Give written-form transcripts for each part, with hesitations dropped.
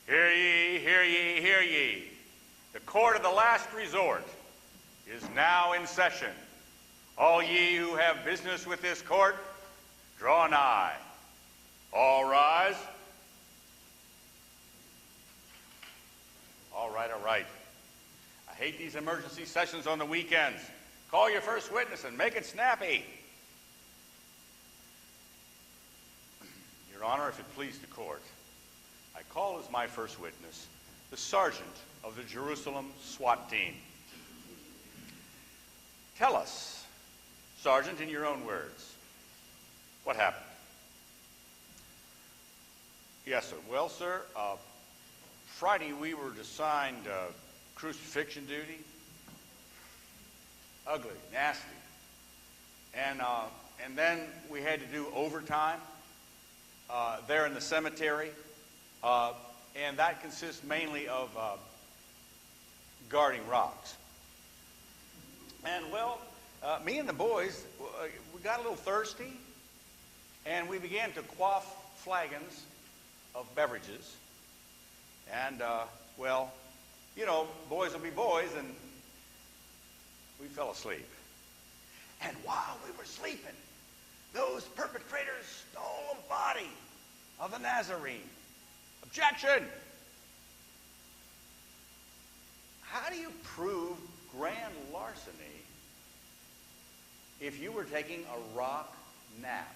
Hear ye, hear ye, hear ye. The court of the last resort is now in session. All ye who have business with this court, draw nigh. All rise. All right, all right. I hate these emergency sessions on the weekends. Call your first witness and make it snappy. Your Honor, if it please the court, I call as my first witness the sergeant of the Jerusalem SWAT team. Tell us, Sergeant, in your own words, what happened? Yes, sir. Well, sir, Friday we were assigned crucifixion duty. Ugly, nasty. And then we had to do overtime there in the cemetery. And that consists mainly of guarding rocks. And, well, me and the boys, we got a little thirsty, and we began to quaff flagons of beverages. And, well, you know, boys will be boys, and we fell asleep. And while we were sleeping, those perpetrators stole a body of a Nazarene. Objection! How do you prove grand larceny if you were taking a rock nap?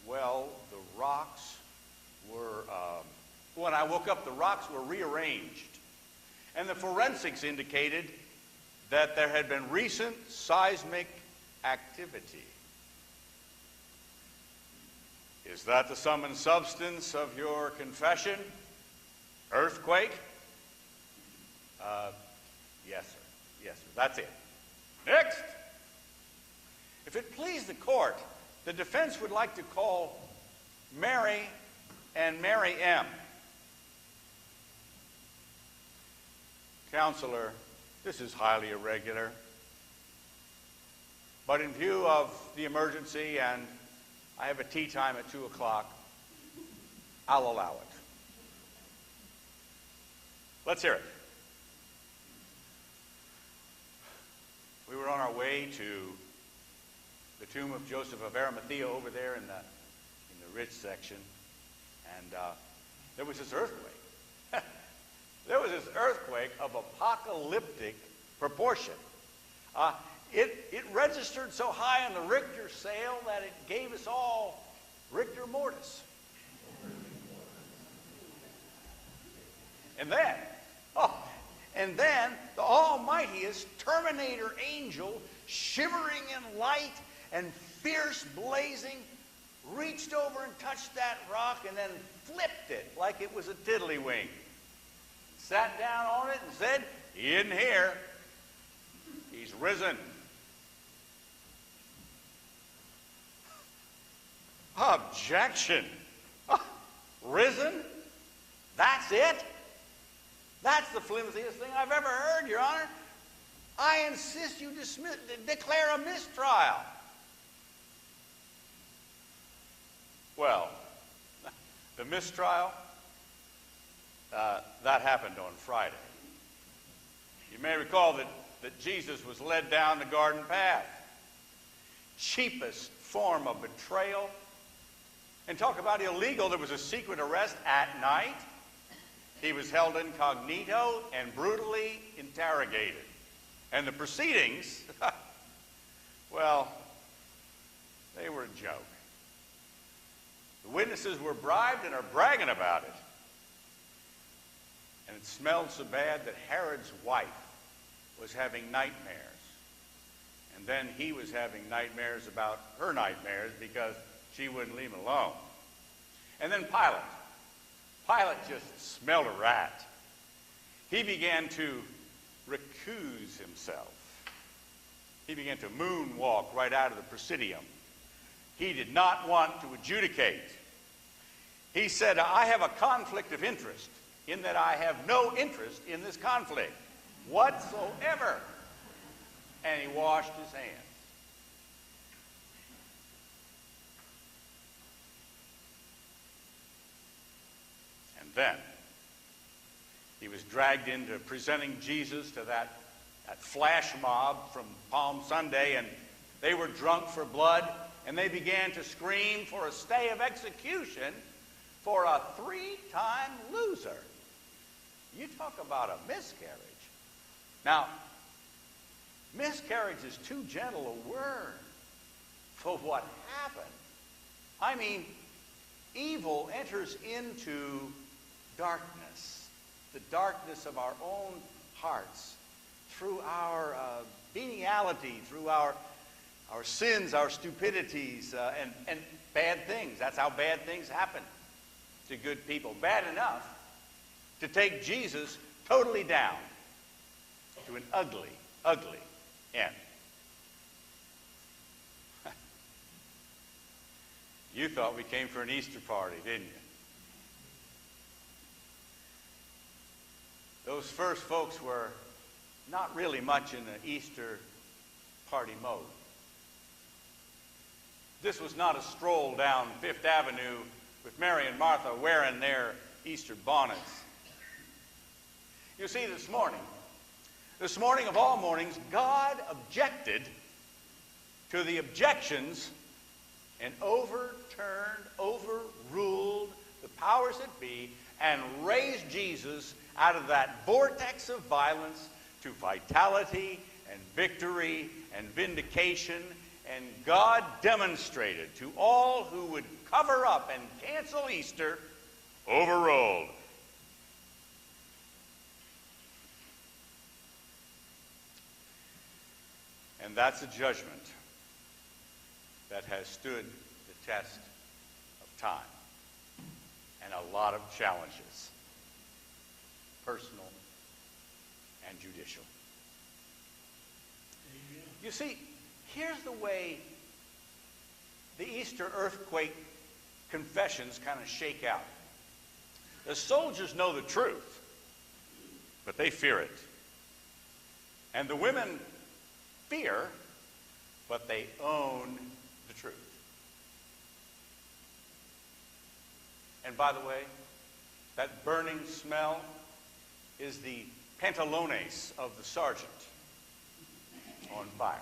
Well, the rocks were, when I woke up, the rocks were rearranged. And the forensics indicated that there had been recent seismic activity. Is that the sum and substance of your confession? Earthquake? Yes, sir. Yes, sir. That's it. Next! If it please the court, the defense would like to call Mary and Mary M. Counselor, this is highly irregular. But in view of the emergency, and I have a tea time at 2 o'clock, I'll allow it. Let's hear it. We were on our way to the tomb of Joseph of Arimathea over there in the rich section, and there was this earthquake. There was this earthquake of apocalyptic proportion. It registered so high on the Richter scale that it gave us all Richter mortis. And then the almightiest Terminator angel, shivering in light and fierce blazing, reached over and touched that rock and then flipped it like it was a tiddlywink. Sat down on it and said, "He isn't here. He's risen." Objection. Risen? That's it? That's the flimsiest thing I've ever heard, Your Honor. I insist you declare a mistrial. Well, the mistrial, that happened on Friday. You may recall that Jesus was led down the garden path. Cheapest form of betrayal. And talk about illegal, there was a secret arrest at night. He was held incognito and brutally interrogated. And the proceedings, well, they were a joke. The witnesses were bribed and are bragging about it. And it smelled so bad that Herod's wife was having nightmares. And then he was having nightmares about her nightmares because she wouldn't leave him alone. And then Pilate just smelled a rat. He began to recuse himself. He began to moonwalk right out of the Presidium. He did not want to adjudicate. He said, "I have a conflict of interest in that I have no interest in this conflict whatsoever." And he washed his hands. then he was dragged into presenting Jesus to that flash mob from Palm Sunday, and they were drunk for blood, and they began to scream for a stay of execution for a 3-time loser. You talk about a miscarriage. Now, miscarriage is too gentle a word for what happened. I mean, evil enters into darkness, the darkness of our own hearts, through our veniality, through our sins, our stupidities, and bad things. That's how bad things happen to good people. Bad enough to take Jesus totally down to an ugly, ugly end. You thought we came for an Easter party, didn't you? Those first folks were not really much in the Easter party mode. This was not a stroll down Fifth Avenue with Mary and Martha wearing their Easter bonnets. You see, this morning of all mornings, God objected to the objections and overruled the powers that be, and raised Jesus out of that vortex of violence to vitality and victory and vindication. And God demonstrated to all who would cover up and cancel Easter, overruled. And that's a judgment that has stood the test of time and a lot of challenges, personal and judicial. Amen. You see, here's the way the Easter earthquake confessions kind of shake out. The soldiers know the truth, but they fear it. And the women fear, but they own the truth. And by the way, that burning smell is the pantalones of the sergeant on fire.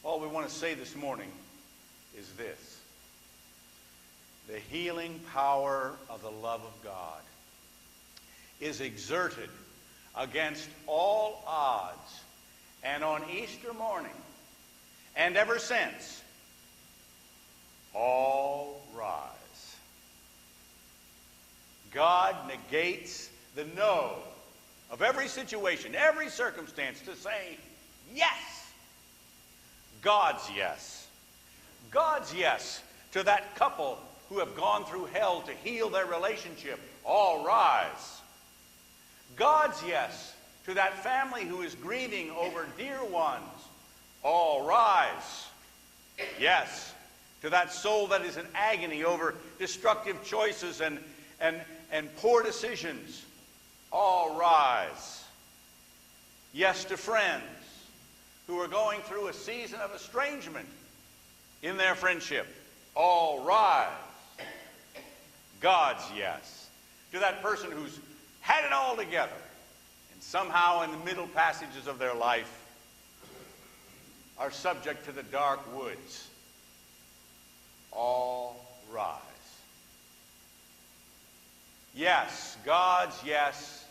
All we want to say this morning is this: the healing power of the love of God is exerted against all odds, and on Easter morning, and ever since, all rise. God negates the no of every situation, every circumstance, to say yes. God's yes. God's yes to that couple who have gone through hell to heal their relationship. All rise. God's yes to that family who is grieving over dear ones. All rise. Yes to that soul that is in agony over destructive choices and poor decisions. All rise. Yes to friends who are going through a season of estrangement in their friendship. All rise. God's yes to that person who's had it all together and somehow in the middle passages of their life are subject to the dark woods. All rise. Yes, God's yes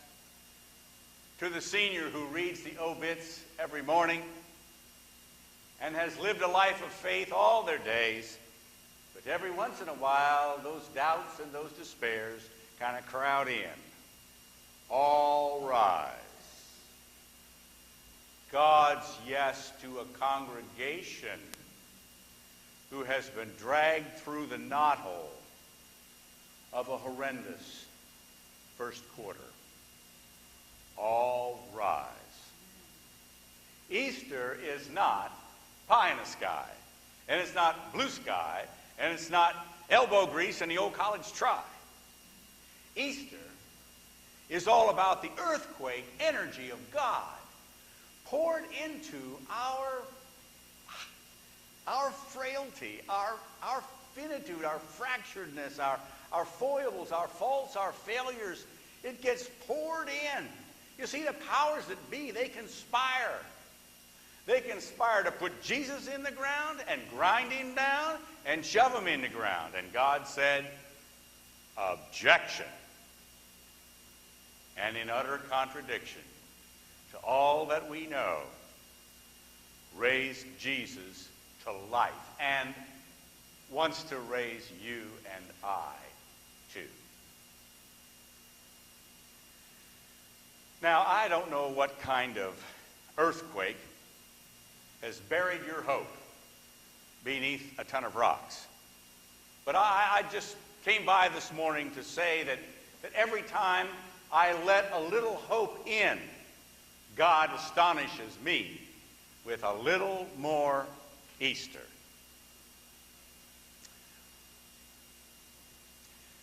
to the senior who reads the obits every morning and has lived a life of faith all their days, but every once in a while those doubts and those despairs kind of crowd in. All rise. God's yes to a congregation who has been dragged through the knothole of a horrendous first quarter. All rise. Easter is not pie in the sky, and it's not blue sky, and it's not elbow grease and the old college try. Easter is all about the earthquake energy of God poured into our frailty, our finitude, our fracturedness, our foibles, our faults, our failures. It gets poured in. You see, the powers that be, they conspire. They conspire to put Jesus in the ground and grind him down and shove him in the ground. And God said, objection. And in utter contradiction to all that we know, raised Jesus to life and wants to raise you and I too. Now, I don't know what kind of earthquake has buried your hope beneath a ton of rocks. But I just came by this morning to say that every time I let a little hope in, God astonishes me with a little more Easter.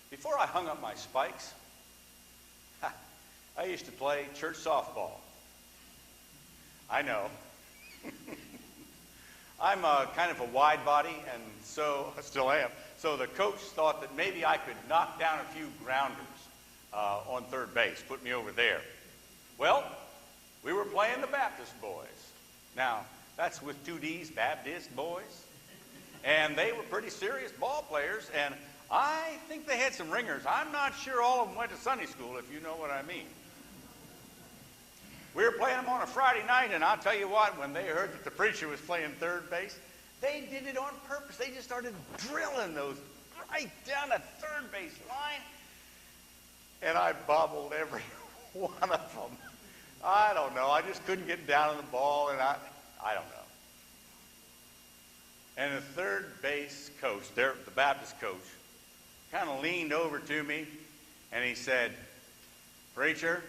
Before I hung up my spikes, I used to play church softball. I know. I'm kind of a wide body, and so I still am. So the coach thought that maybe I could knock down a few grounders on third base, put me over there. Well, we were playing the Baptist boys. Now, that's with 2 D's, Baptist boys. And they were pretty serious ball players, and I think they had some ringers. I'm not sure all of them went to Sunday school, if you know what I mean. We were playing them on a Friday night, and I'll tell you what, when they heard that the preacher was playing third base, they did it on purpose. They just started drilling those right down the third base line. And I bobbled every one of them. I don't know. I just couldn't get down on the ball, and I don't know. And the third base coach, the Baptist coach, kind of leaned over to me, and he said, "Preacher,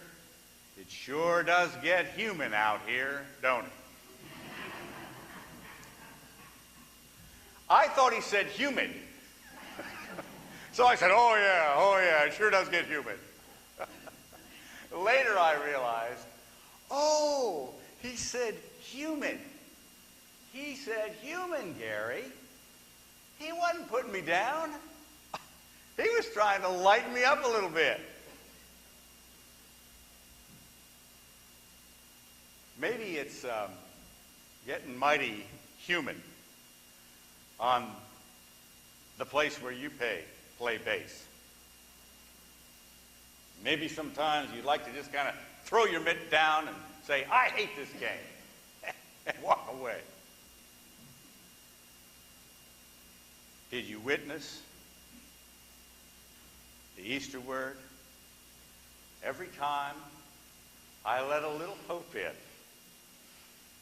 it sure does get human out here, don't it?" I thought he said humid. So I said, oh yeah, it sure does get humid. Later I realized, oh, he said human. He said human, Gary. He wasn't putting me down. He was trying to lighten me up a little bit. Maybe it's getting mighty human on the place where you play base. Maybe sometimes you'd like to just kind of throw your mitt down and say, I hate this game, and walk away. Did you witness the Easter word? Every time I let a little hope in,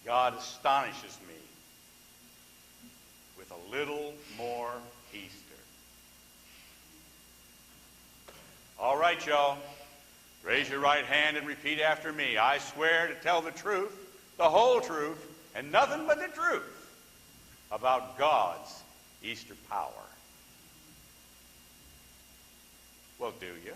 God astonishes me with a little more Easter. All right, y'all. Raise your right hand and repeat after me. I swear to tell the truth, the whole truth, and nothing but the truth about God's Easter power. Well, do you?